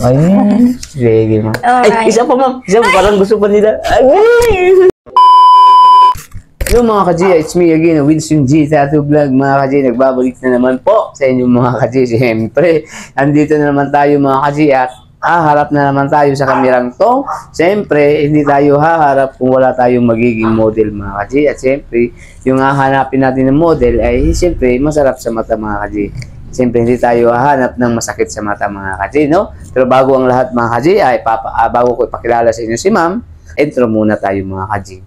Ay, sige ma'am. Alright. Ay, isa pa ma'am. Isa pa, parang gusto pa nila. Ay! Hello mga ka-G, it's me again, Winston G. Tattoo Vlog. Mga ka-G, nagbabalik na naman po sa inyo mga ka-G. Siyempre, andito na naman tayo mga ka-G at haharap na naman tayo sa kamerang to. Siyempre, hindi tayo haharap kung wala tayong magiging model mga ka-G. At siyempre, yung hahanapin natin ng model ay siyempre masarap sa mata mga ka-G. Siyempre, hindi tayo hahanap ng masakit sa mata mga ka-G, no? Pero bago ang lahat mga ka-G, ay bago ko ipakilala sa inyo si ma'am, intro muna tayo mga ka-G.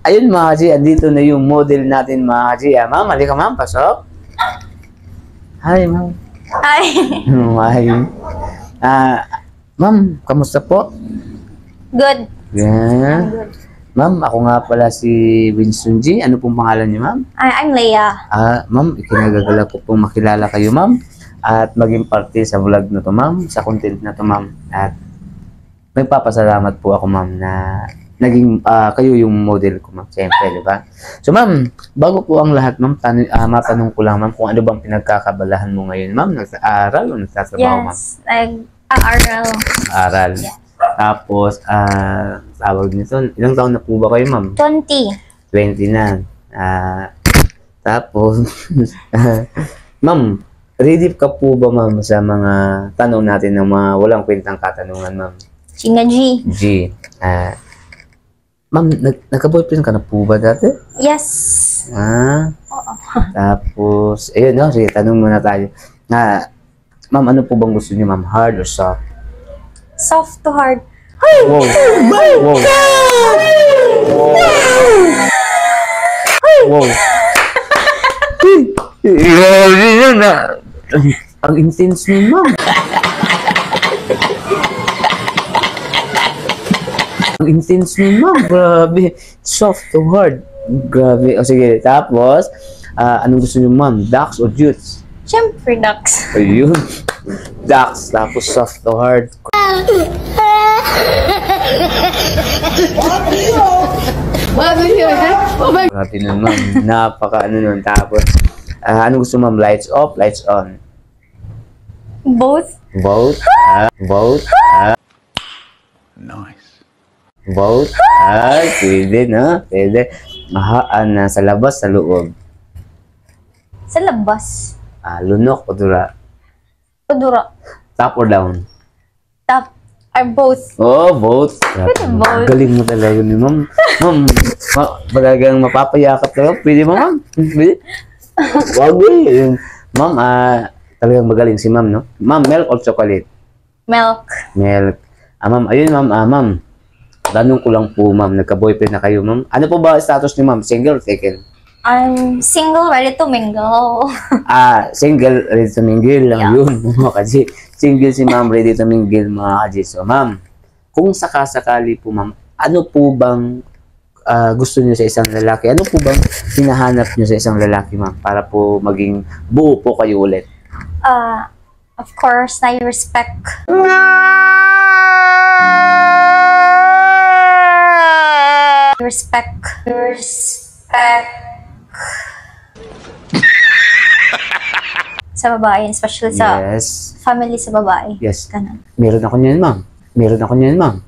Ayun mga ka-G, andito na yung model natin mga ka-G. Ma'am, halika ma'am, pasok. Hi ma'am. Hi. Hi. Ma'am, kamusta po? Good. Yeah. Good. Ma'am, ako nga pala si Winston G. Ano pong pangalan niyo ma'am? I'm Leia. Ma'am, ikinagagala ko pong makilala kayo ma'am. At maging parte sa vlog na to ma'am, sa content na to ma'am. At nagpapasalamat po ako ma'am na naging kayo yung model ko ma'am, siyempre, di ba? So ma'am, bago po ang lahat ma'am, matanong ko lang ma'am kung ano bang pinagkakabalahan mo ngayon ma'am, nag-aaral o nagtatrabaho ma'am? Yes, nag-aaral. Aral. Yeah. Tapos, tawag nito, ilang taon na po ba kayo ma'am? 20. 20 na. Tapos, ma'am, ready ka po ba ma'am sa mga tanong natin ng mga walang kwentang katanungan ma'am? Chinga G. G. Ma'am, nagka-boyfriend ka na po ba dati? Yes. Oo. Tapos, ayun, no? Sige, tanong muna tayo. Ma'am, ano po bang gusto niyo, ma'am? Hard or soft? Soft to hard. Wow! Wow! Wow! Ang intense niyo, ma'am. Ang intense niyo, ma'am. Grabe. Soft to hard. Grabe. O sige. Tapos, anong gusto niyo, ma'am? Ducks or Jutes? Siyempre, ducks. Ayun. Ducks. Tapos soft to hard. Grabe nun, ma'am. Napaka ano nun. Tapos, anong gusto, ma'am? Lights off, lights on? Both. Both. Both. Nice. Both. Pwede na. Pwede. Sa labas, sa loob. Sa labas. Lunok o dura? Padura. Top or down? Top. Are both. Oh, both. Pwede both. Galing mo talaga ni ma'am. Ma'am, talagang mapapayakap talaga. Pwede mo, ma'am? Pwede? Wag eh. Ma'am, talagang magaling si ma'am, no? Ma'am, milk or chocolate? Milk. Milk. Ma'am, ayun, ma'am. Ma'am, tanong ko lang po, ma'am. Nagka-boyfriend na kayo, ma'am. Ano po ba status ni ma'am? Single or taken? I'm single, ready to mingle. Single, ready to mingle lang Yeah. yun. Kasi single si ma'am, ready to mingle, mga kaji. So, ma'am, kung sakasakali po, ma'am, ano po bang gusto niyo sa isang lalaki? Ano po bang hinahanap niyo sa isang lalaki, ma'am? Para po maging buo po kayo ulit. Of course, I respect. Respect. Sa babae, especially sa Yes. family sa babae. Yes. Ganun. Meron ako niyan, ma'am. Meron ako niyan, ma'am.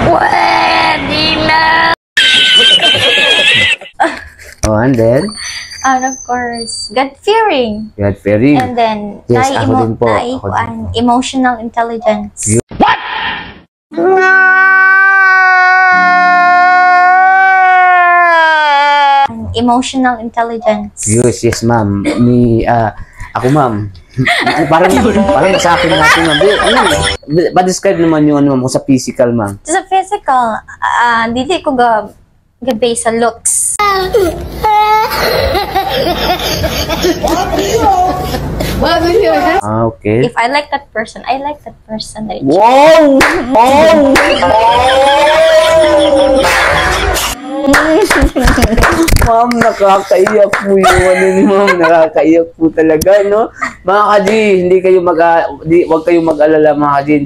Pwede na! And then, And of course, God-fearing. God-fearing. And then, Yes, ako din po. Ako din po. emotional intelligence. Emotional intelligence. Yes, ma'am. Ako, ma'am. parang sa akin natin, ma'am. Ba-describe naman yung ano, ma'am, kung sa physical, ma'am. Sa physical, dili ko ga-base sa looks. Okay. If I like that person, I like that person. Wow! Wow! Ma'am, nakakaiyak po yung ano ni ma'am. Nakakaiyak po talaga, no? Mga ka-G, wag kayong mag-alala mga ka-G,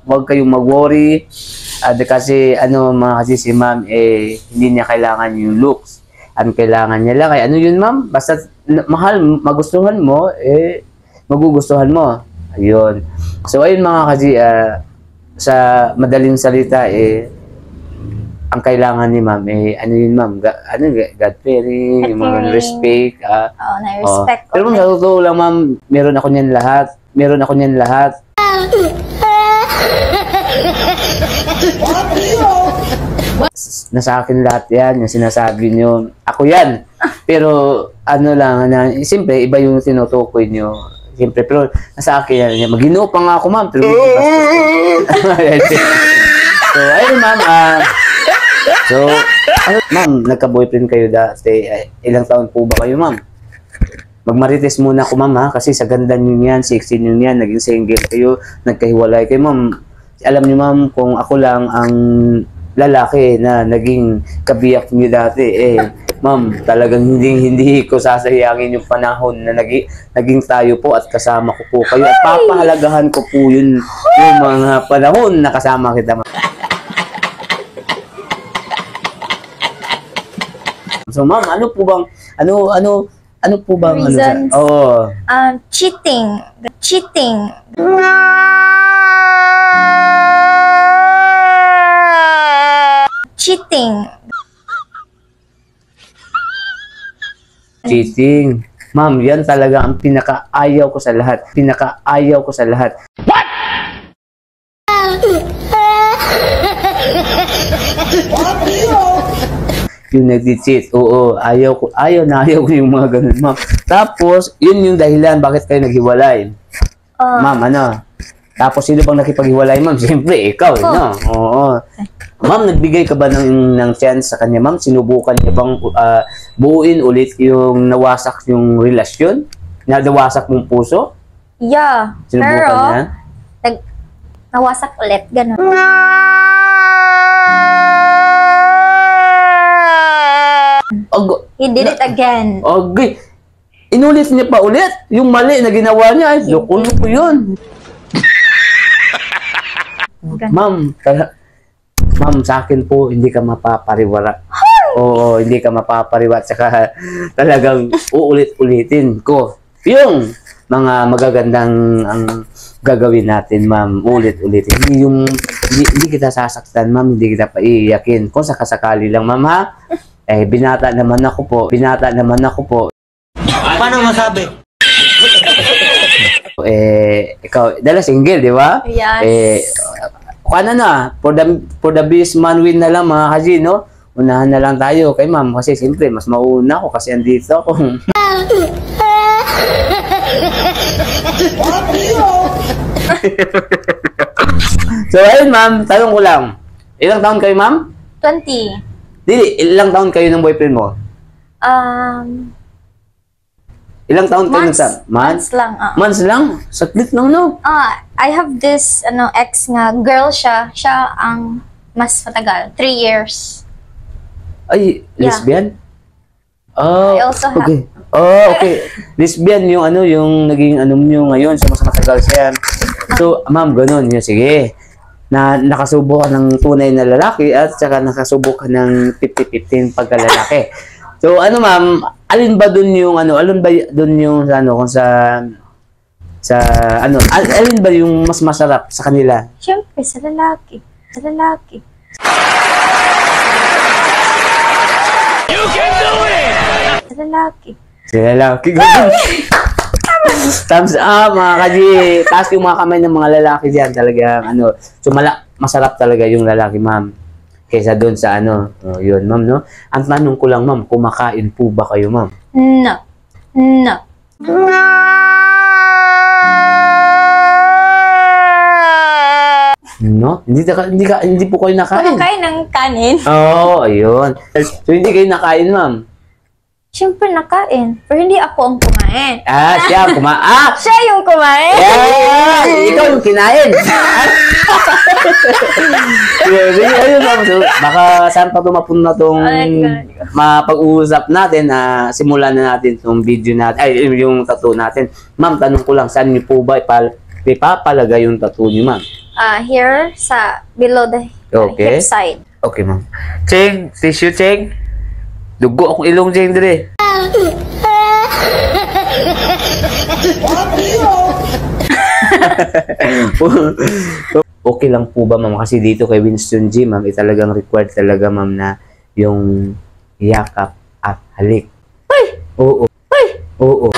wag kayong mag-worry. Kasi mga ka-G, si ma'am hindi niya kailangan yung looks. Ang kailangan niya lang ay ano yun ma'am? Basta mahal, magustuhan mo, magugustuhan mo. Ayun. So ayun mga ka-G, sa madaling salita ang kailangan ni ma'am ano yun ma'am? God-fearing, yung mga respect. Na-respect ko. Pero ma'am, sa totoo lang ma'am, meron ako niyan lahat. Nasa akin lahat yan, yung sinasabi nyo. Ako yan. Pero siyempre, iba yung tinutukoy nyo. Siyempre, pero nasa akin yan. Mag-ginoo pa nga ako ma'am. Pero so, ayun ma'am. Ma'am, nagka-boyfriend kayo dati. Ilang taon po ba kayo, ma'am? Magmarites muna ako, ma'am, ha? Kasi sa ganda nyo yan, sexy nyo yan, naging single kayo, nagkahiwalay kayo, ma'am. Alam nyo, ma'am, kung ako lang ang lalaki na naging kabiyak nyo dati, ma'am, talagang hindi ko sasayangin yung panahon na naging tayo po at kasama ko po kayo. At papahalagahan ko po yung mga panahon na kasama kita, ma'am. So ma'am, ano po bang reasons? Cheating. Cheating. Ma'am, yan talaga ang pinakaayaw ko sa lahat. What? Yung nag-cheat. Oo, ayaw ko yung mga ganun, ma'am. Tapos, yun yung dahilan bakit kayo naghiwalay. Ma'am, Tapos, sino bang nakipaghiwalay, ma'am? Siyempre, ikaw, no? Oo. Ma'am, nagbigay ka ba ng chance sa kanya, ma'am? Sinubukan niya bang buuin ulit yung nawasak yung relasyon? Nawasak mong puso? Yeah. Sinubukan niya? Nawasak ulit. Ganun. He did it again. Okay. Inulit niya pa ulit. Yung mali na ginawa niya. Loko-loko yun. Ma'am, sa akin po, hindi ka mapapariwara. Oo, hindi ka mapapariwara. Saka talagang uulit-ulitin ko. Yung mga magagandang ang gagawin natin, ma'am. Ulit-ulitin. Hindi kita sasaktan, ma'am. Hindi kita paiiyakin. Kung sakasakali lang, ma'am, ha? Binata naman ako po. Paano masabi? Ikaw, dala single, di ba? Yes. For the best man win na lang, mga ka-G, no? Unahan na lang tayo kay ma'am kasi siyempre mas mauna ako kasi andito ako. So, ayun, ma'am, tanong ko lang. Ilang taon kayo, ma'am? 20. Ilang taon kayo ng boyfriend mo? Ilang taon kayo Months. Months lang. Months lang? Saklit lang, no? I have this ex nga, girl siya. Siya ang mas matagal. 3 years. Ay, lesbian? I also have. Okay. Okay. Lesbian yung yung naging nyo ngayon. So, mas matagal siya. So, ma'am, ganun. Yun, sige. Nakasubo ka ng tunay na lalaki at saka nakasubo ka ng 50-15 pagkalalaki. So, ma'am, alin ba dun yung alin ba yung mas masarap sa kanila? Siyempre, sa lalaki. You can do it! Sa lalaki. Sa lalaki. Thumbs up, mga ka-G. Taas yung mga kamay ng mga lalaki diyan talagang So, masarap talaga yung lalaki, ma'am. Kaysa doon sa yun, ma'am, no? Ang tanong ko lang, ma'am, kumakain po ba kayo, ma'am? No. No? Hindi po kayo nakain. Kumakain ng kanin. Ayun. So, hindi kayo nakain, ma'am? Siyempre, nakain. Pero hindi ako ang kumain. kumain. Siya Siya yung kumain. Ikaw yung kinain. Sige, ayun ma'am. So, baka saan pa mapunta tong mapag-uusap natin na simulan na natin tong video natin, yung tattoo natin. Ma'am, tanong ko lang, saan niyo po ba ipapalagay yung tattoo niyo, ma'am? Here sa below the Okay. hip side. Okay, ma'am. Cheng, tissue, Cheng. Dugo akong ilong, Cheng, dire. Okay lang po ba, ma'am? Kasi dito kay Winston G, ma'am, talagang required talaga, ma'am, na yung yakap at halik. Uy! Oo. Uy! Oo.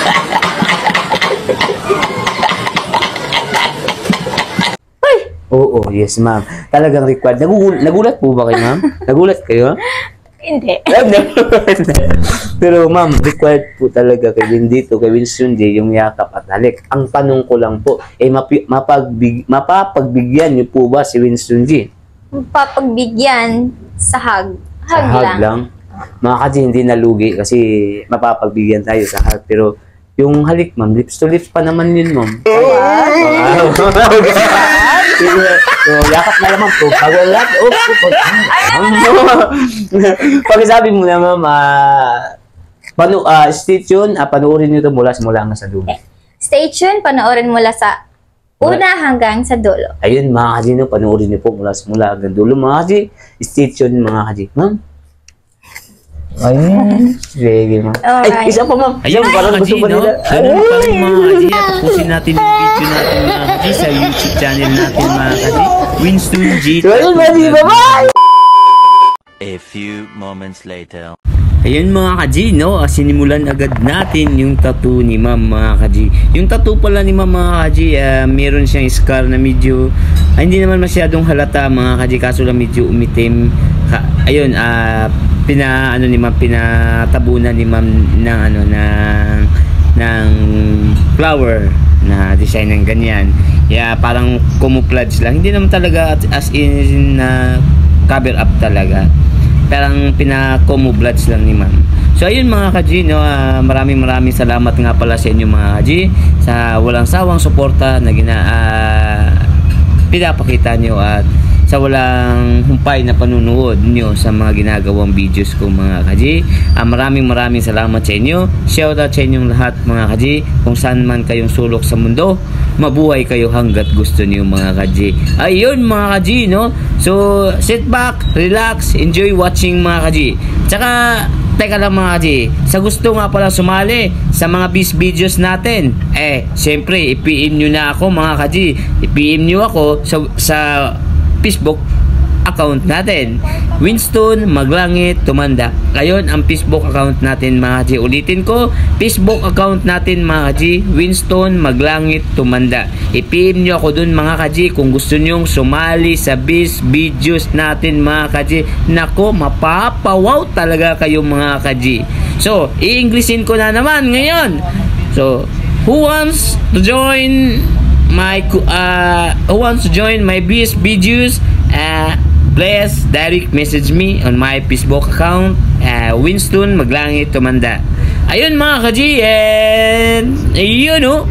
Uy! Oo, yes, ma'am. Talagang required. Nagulat po ba kayo, ma'am? Nagulat kayo? Hindi. Pero ma'am, required po talaga kay Winston J, yung yakap at halik. Ang tanong ko lang po, mapapagbigyan niyo po ba si Winston J? Papagbigyan sa hug. Sa hug lang. Mga kasi hindi nalugi kasi mapapagbigyan tayo sa hug. Pero yung halik, ma'am, lips to lips pa naman yun, ma'am. Wow. So, yakap na naman po. Pag-sabi mo na, ma'am, stay tuned, panoorin nyo ito mula hanggang sa dulo. Stay tuned, panoorin mula sa una hanggang sa dulo. Ayun, mga kaji, no, panoorin nyo po mula hanggang dulo. Mga kaji, stay tuned, mga kaji. Ma'am? Ayun. Sige, ma'am. Ay, isa pa, ma'am. Ayun, parang gusto pa nila. Ganun pa rin mga kaji. Tapusin natin yung video natin mga kaji sa YouTube channel natin mga kaji. Winston G. So, ayun, mga kaji, bye-bye! A few moments later. Ayun mga kaji, no? Sinimulan agad natin yung tattoo ni ma'am mga kaji. Yung tattoo pala ni ma'am mga kaji, meron siyang scar na medyo, hindi naman masyadong halata mga kaji, kaso lang medyo umitim. Ayun, pinatabunan ni ma'am ng flower na design ng ganyan. Parang camouflage lang. Hindi naman talaga as in cover up talaga. Parang pina-camouflage lang ni ma'am. So ayun mga kaji, no, maraming salamat nga pala sa inyo mga kaji sa walang sawang suporta na pinapakita nyo at sa walang humpay na panunood nyo sa mga ginagawang videos ko mga kaji. Maraming salamat sa inyo. Shoutout sa inyong lahat mga kaji. Kung saan man kayong sulok sa mundo, mabuhay kayo hanggat gusto niyo mga kaji. Ayun mga kaji, no? So, sit back, relax, enjoy watching mga kaji. Tsaka, teka lang mga kaji, sa gusto nga pala sumali sa mga videos natin, syempre, i-PM nyo na ako mga kaji. I-PM nyo ako sa Facebook account natin, Winston Maglangit Tumanda. Ngayon ang Facebook account natin mga kaji. Ulitin ko, Facebook account natin mga kaji, Winston Maglangit Tumanda. I-PM nyo ako dun mga kaji kung gusto nyong sumali sa videos natin mga kaji. Nako, mapapawaw talaga kayo mga kaji. So, i-Englishin ko na naman ngayon. So, who wants to join my videos, please direct message me on my Facebook account, Winston Maglangit Tumanda. Ayun mga kaji, and yun o.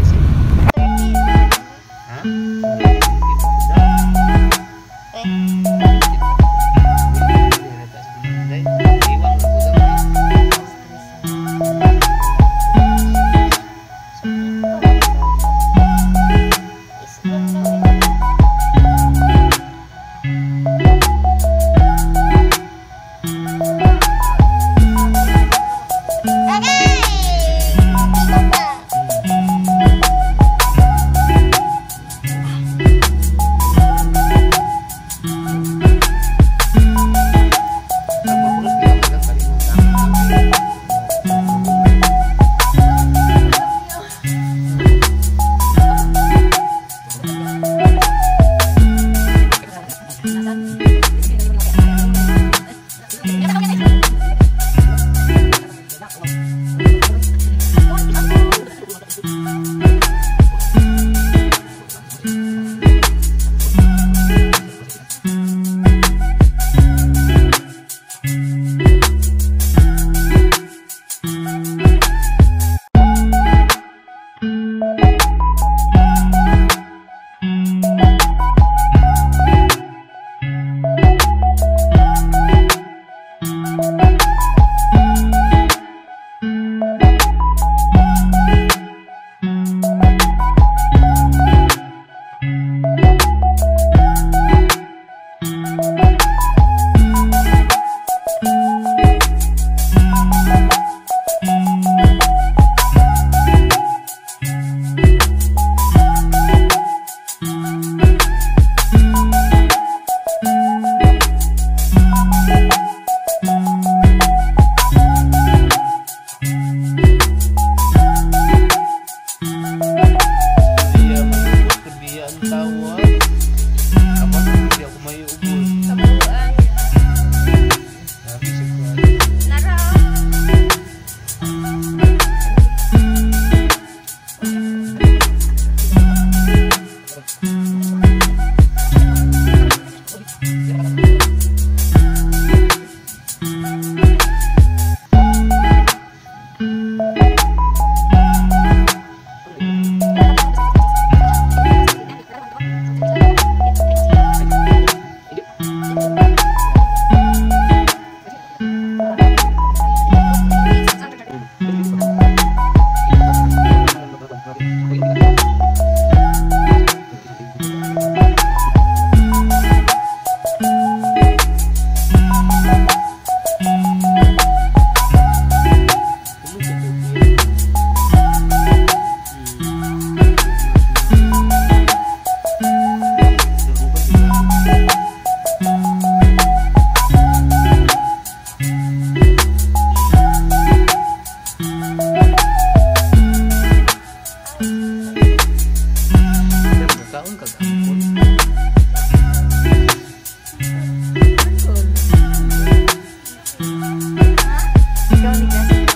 Kaon kagapon. Ikaw ni Gas.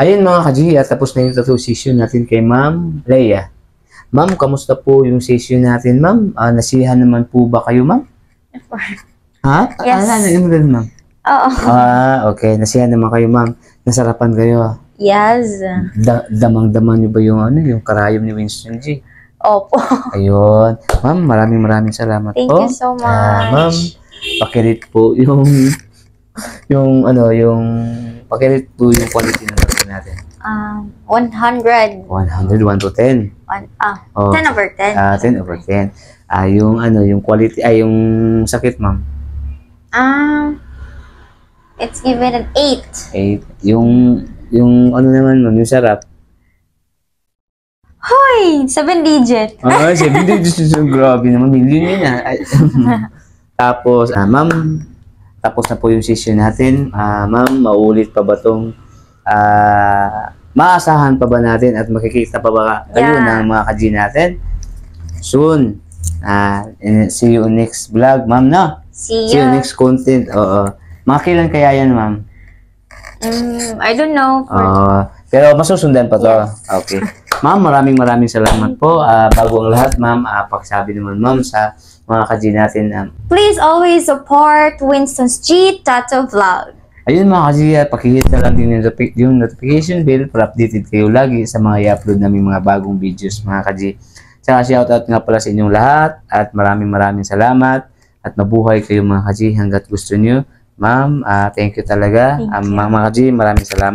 Ayun mga ka-G, tapos na yung tattoo session natin kay Ma'am Leia. Ma'am, kamusta po yung session natin, Ma'am? Nasiyahan naman po ba kayo, Ma'am? Ha? Yes. Ma'am? Oo. Okay. Nasiyahan naman kayo, Ma'am. Nasarapan kayo. Yes. Damang-daman niyo ba yung yung karayom ni Winston G? Opo. Ayun. Ma'am, maraming salamat Thank po. you so much. Ma'am, pakirit po pakirit po yung quality ng tattoo natin. 100. 100, 1 to 10. 10 10 over 10. 10 over 10. Yung quality, yung sakit, Ma'am. It's given an 8. 8. Yung naman, Ma'am, yung sarap. Hoy! 7 digit. 7 digits. Grabe naman, million yun Tapos, Ma'am, tapos na po yung session natin. Ma'am, maulit pa ba itong maasahan pa ba natin at makikita pa ba kayo ng mga ka-G natin? Soon. See you next vlog, Ma'am, no? See you ya. next content. Oo. Mga kailan kaya yan, Ma'am? I don't know. Pero masusundan pa to. Yes. Okay. Ma'am, maraming salamat po. Bago ang lahat, Ma'am, pakisabi naman, Ma'am, sa mga ka-G natin. Please always support Winston's G Tattoo Vlog. Ayun mga ka-G, pakihit na lang din yung notification bell para updated kayo lagi sa mga i-upload namin mga bagong videos, mga ka-G. Saka shoutout nga pala sa inyong lahat at maraming salamat at mabuhay kayo mga ka-G hanggat gusto nyo. Ma'am, thank you talaga. Thank you. Mga ka-G, maraming salamat.